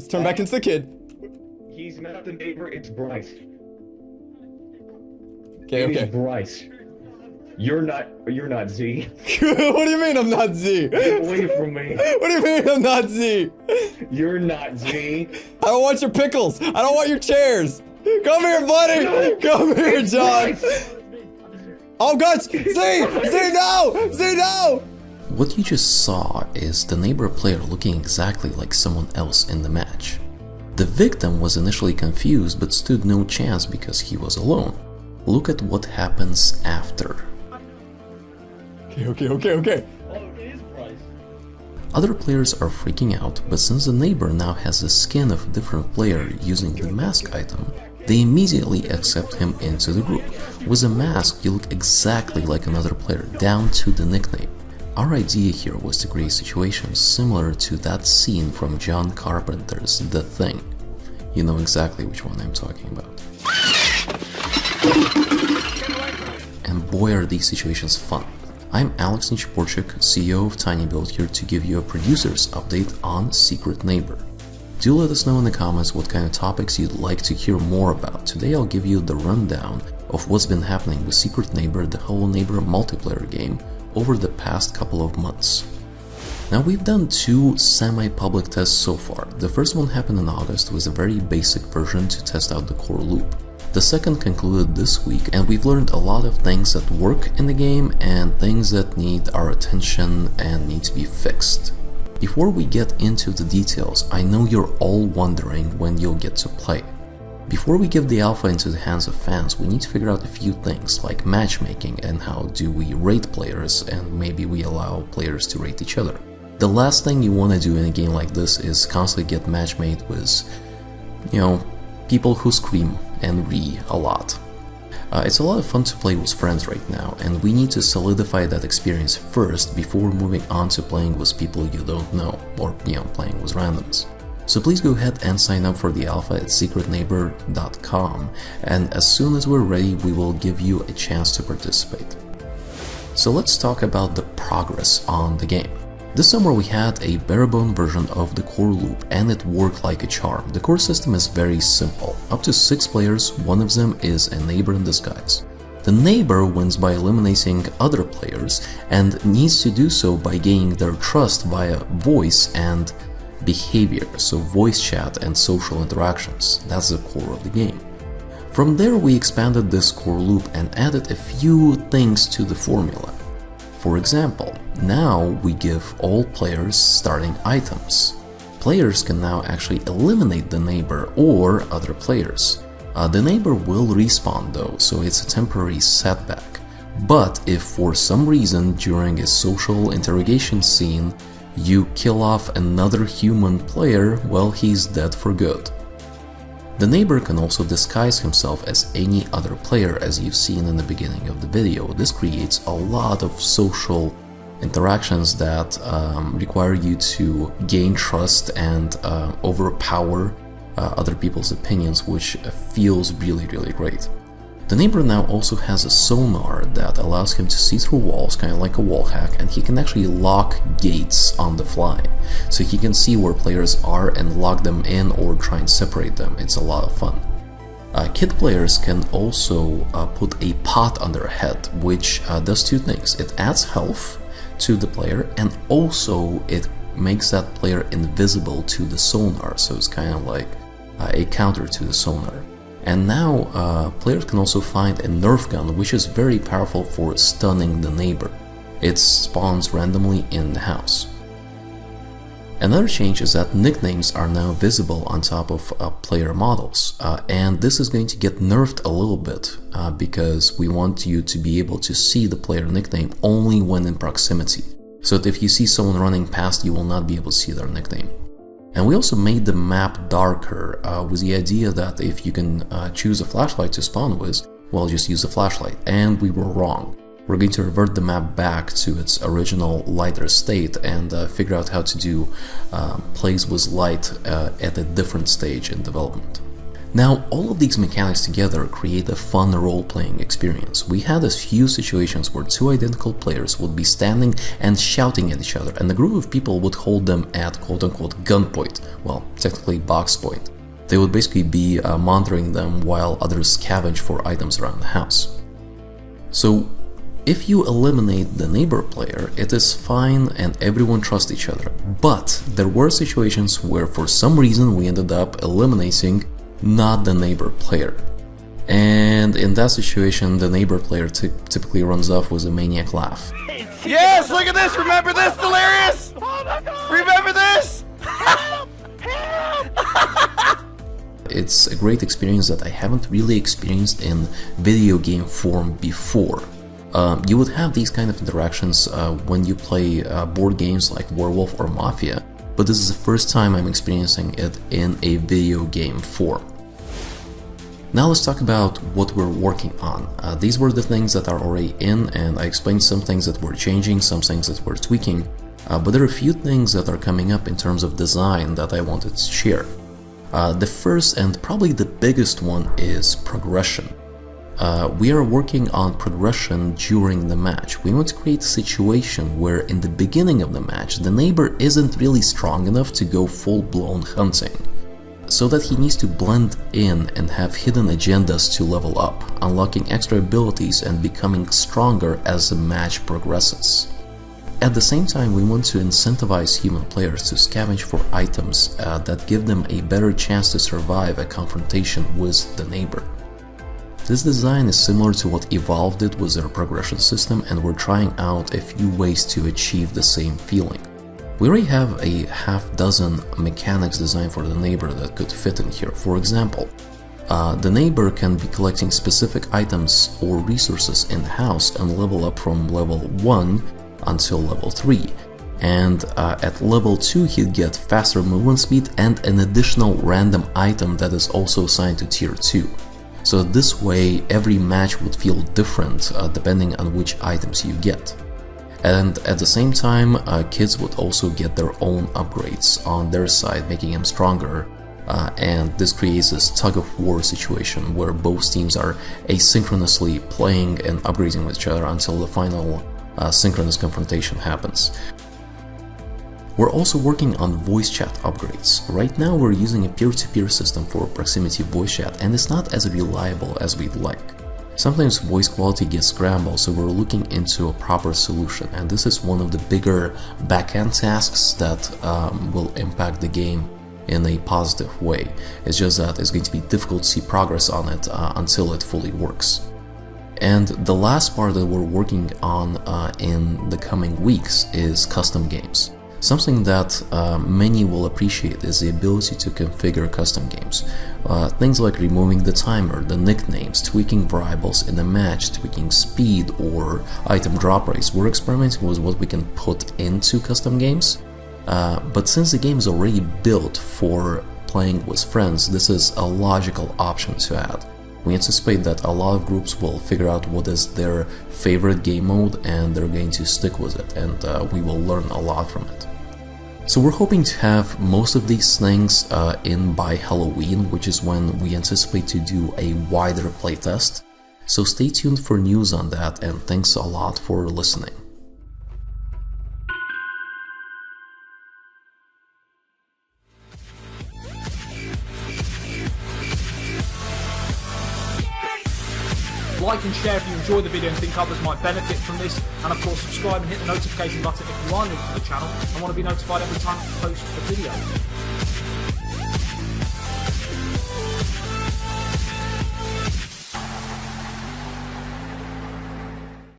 Let's turn back into the kid. He's not the neighbor, it's Bryce. Okay, It is okay. Bryce. You're not Z. What do you mean I'm not Z? Get away from me. What do you mean I'm not Z? You're not Z. I don't want your pickles. I don't want your chairs. Come here, buddy. No, Come here, it's John. Bryce. Oh, God. Z! Z, no! Z, no! What you just saw is the neighbor player looking exactly like someone else in the match. The victim was initially confused but stood no chance because he was alone. Look at what happens after. Okay. Oh, it is Bryce. Other players are freaking out, but since the neighbor now has the skin of a different player using the mask item, they immediately accept him into the group. With a mask, you look exactly like another player, down to the nickname. Our idea here was to create situations similar to that scene from John Carpenter's The Thing. You know exactly which one I'm talking about. And boy are these situations fun. I'm Alex Nichiporchik, CEO of TinyBuild, here to give you a producer's update on Secret Neighbor. Do let us know in the comments what kind of topics you'd like to hear more about. Today I'll give you the rundown of what's been happening with Secret Neighbor, the Hello Neighbor multiplayer game, over the past couple of months. Now we've done 2 semi-public tests so far. The first one happened in August with a very basic version to test out the core loop. The second concluded this week, and we've learned a lot of things that work in the game and things that need our attention and need to be fixed. Before we get into the details, I know you're all wondering when you'll get to play. Before we give the alpha into the hands of fans, we need to figure out a few things like matchmaking and how do we rate players, and maybe we allow players to rate each other. The last thing you want to do in a game like this is constantly get matchmade with, people who scream and re a lot. It's a lot of fun to play with friends right now, and we need to solidify that experience first before moving on to playing with people you don't know, or playing with randoms. So please go ahead and sign up for the alpha at secretneighbor.com, and as soon as we're ready we will give you a chance to participate. So let's talk about the progress on the game. This summer we had a barebone version of the core loop, and it worked like a charm. The core system is very simple. Up to 6 players, one of them is a neighbor in disguise. The neighbor wins by eliminating other players and needs to do so by gaining their trust via voice and behavior, so voice chat and social interactions. That's the core of the game. From there we expanded this core loop and added a few things to the formula. For example, now we give all players starting items. Players can now actually eliminate the neighbor or other players. The neighbor will respawn though, so it's a temporary setback. But if for some reason during a social interrogation scene you kill off another human player, well, he's dead for good. The neighbor can also disguise himself as any other player, as you've seen in the beginning of the video. This creates a lot of social interactions that require you to gain trust and overpower other people's opinions, which feels really great. The neighbor now also has a sonar that allows him to see through walls, kind of like a wall hack, and he can actually lock gates on the fly. So he can see where players are and lock them in or try and separate them. It's a lot of fun. Kid players can also put a pot on their head, which does 2 things. It adds health to the player, and also it makes that player invisible to the sonar, so it's kind of like a counter to the sonar. And now players can also find a Nerf gun, which is very powerful for stunning the neighbor. It spawns randomly in the house. Another change is that nicknames are now visible on top of player models, and this is going to get nerfed a little bit because we want you to be able to see the player nickname only when in proximity, so that if you see someone running past you will not be able to see their nickname. And we also made the map darker with the idea that if you can choose a flashlight to spawn with, well, just use a flashlight. And we were wrong. We're going to revert the map back to its original lighter state and figure out how to do plays with light at a different stage in development. Now, all of these mechanics together create a fun role-playing experience. We had a few situations where two identical players would be standing and shouting at each other, and a group of people would hold them at quote-unquote gunpoint, well, technically box point. They would basically be monitoring them while others scavenge for items around the house. So, if you eliminate the neighbor player, it is fine and everyone trusts each other. But there were situations where for some reason we ended up eliminating not the neighbor player. And in that situation, the neighbor player typically runs off with a maniac laugh. Yes, look at this! Remember this, Delirious? Oh my God. Remember this? Help! Help! It's a great experience that I haven't really experienced in video game form before. You would have these kind of interactions when you play board games like Werewolf or Mafia, but this is the first time I'm experiencing it in a video game form. Now let's talk about what we're working on. These were the things that are already in, and I explained some things that we're changing, some things that we're tweaking, but there are a few things that are coming up in terms of design that I wanted to share. The first and probably the biggest one is progression. We are working on progression during the match. We want to create a situation where in the beginning of the match the neighbor isn't really strong enough to go full-blown hunting, so that he needs to blend in and have hidden agendas to level up, unlocking extra abilities and becoming stronger as the match progresses. At the same time, we want to incentivize human players to scavenge for items that give them a better chance to survive a confrontation with the neighbor. This design is similar to what Evolve did with their progression system, and we're trying out a few ways to achieve the same feeling. We already have a half-dozen mechanics designed for the neighbor that could fit in here. For example, the neighbor can be collecting specific items or resources in the house and level up from level 1 until level 3. And at level 2 he'd get faster movement speed and an additional random item that is also assigned to tier 2. So this way every match would feel different depending on which items you get. And at the same time, kids would also get their own upgrades on their side, making them stronger. And this creates this tug-of-war situation where both teams are asynchronously playing and upgrading with each other until the final synchronous confrontation happens. We're also working on voice chat upgrades. Right now we're using a peer-to-peer system for proximity voice chat, and it's not as reliable as we'd like. Sometimes voice quality gets scrambled, so we're looking into a proper solution, and this is one of the bigger back-end tasks that will impact the game in a positive way. It's just that it's going to be difficult to see progress on it until it fully works. And the last part that we're working on in the coming weeks is custom games. Something that many will appreciate is the ability to configure custom games. Things like removing the timer, the nicknames, tweaking variables in a match, tweaking speed or item drop rates. We're experimenting with what we can put into custom games, but since the game is already built for playing with friends, this is a logical option to add. We anticipate that a lot of groups will figure out what is their favorite game mode and they're going to stick with it, and we will learn a lot from it. So we're hoping to have most of these things in by Halloween, which is when we anticipate to do a wider playtest. So stay tuned for news on that, and thanks a lot for listening. Like and share if you enjoy the video and think others might benefit from this, and of course subscribe and hit the notification button if you are new to the channel and want to be notified every time I post a video.